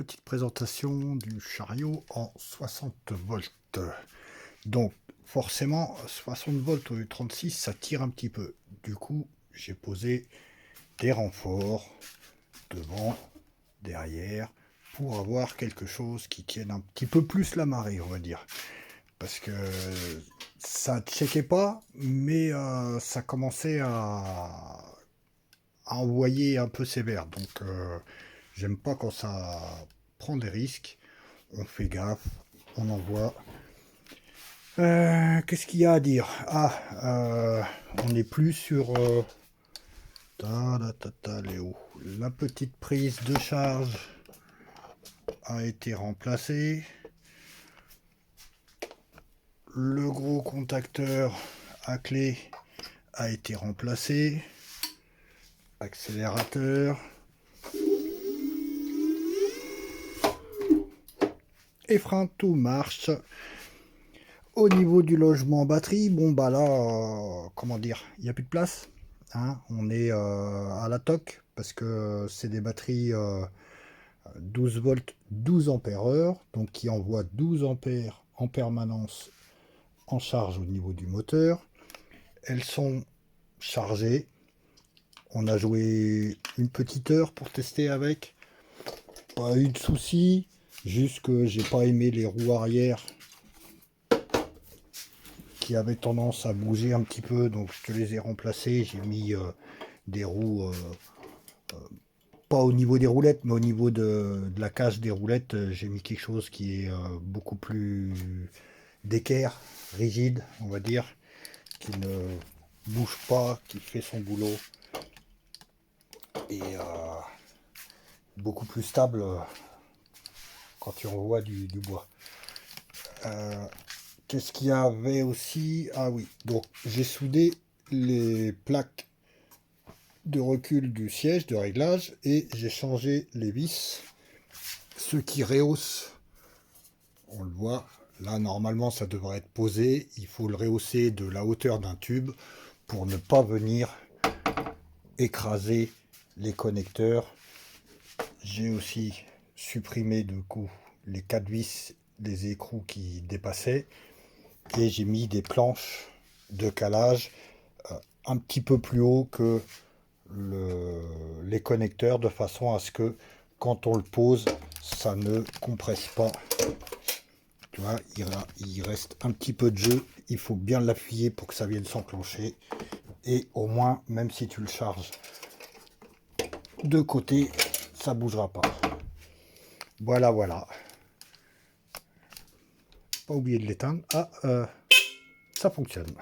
petite présentation du chariot en 60 volts. Donc forcément 60 volts au lieu de 36 ça tire un petit peu. Du coup j'ai posé des renforts devant, derrière, pour avoir quelque chose qui tienne un petit peu plus la marée, on va dire. Parce que ça ne checkait pas, mais ça commençait à envoyer un peu sévère. Donc j'aime pas quand ça prend des risques. On fait gaffe, on envoie. Qu'est-ce qu'il y a à dire? On n'est plus sur Léo. La petite prise de charge a été remplacée. Le gros contacteur à clé a été remplacé. Accélérateur. Et frein, tout marche. Au niveau du logement batterie, bon bah là, comment dire, il n'y a plus de place. Hein, on est à la toque parce que c'est des batteries 12 volts 12 ampères heure, donc qui envoient 12 ampères en permanence en charge au niveau du moteur. Elles sont chargées. On a joué une petite heure pour tester avec. Pas eu de soucis, juste que j'ai pas aimé les roues arrière qui avaient tendance à bouger un petit peu, donc je te les ai remplacées. J'ai mis des roues pas au niveau des roulettes, mais au niveau de la cage des roulettes, j'ai mis quelque chose qui est beaucoup plus d'équerre, rigide, on va dire, qui ne bouge pas, qui fait son boulot et beaucoup plus stable quand tu envoies du bois. Qu'est-ce qu'il y avait aussi? Ah oui, donc j'ai soudé les plaques de recul du siège de réglage et j'ai changé les vis, ce qui rehausse, on le voit là, normalement ça devrait être posé, il faut le rehausser de la hauteur d'un tube pour ne pas venir écraser les connecteurs. J'ai aussi supprimé du coup les 4 vis des écrous qui dépassaient et j'ai mis des planches de calage un petit peu plus haut que les connecteurs, de façon à ce que quand on le pose ça ne compresse pas. Tu vois, il reste un petit peu de jeu, il faut bien l'appuyer pour que ça vienne s'enclencher, et au moins même si tu le charges de côté ça bougera pas. Voilà, pas oublier de l'éteindre. Ça fonctionne.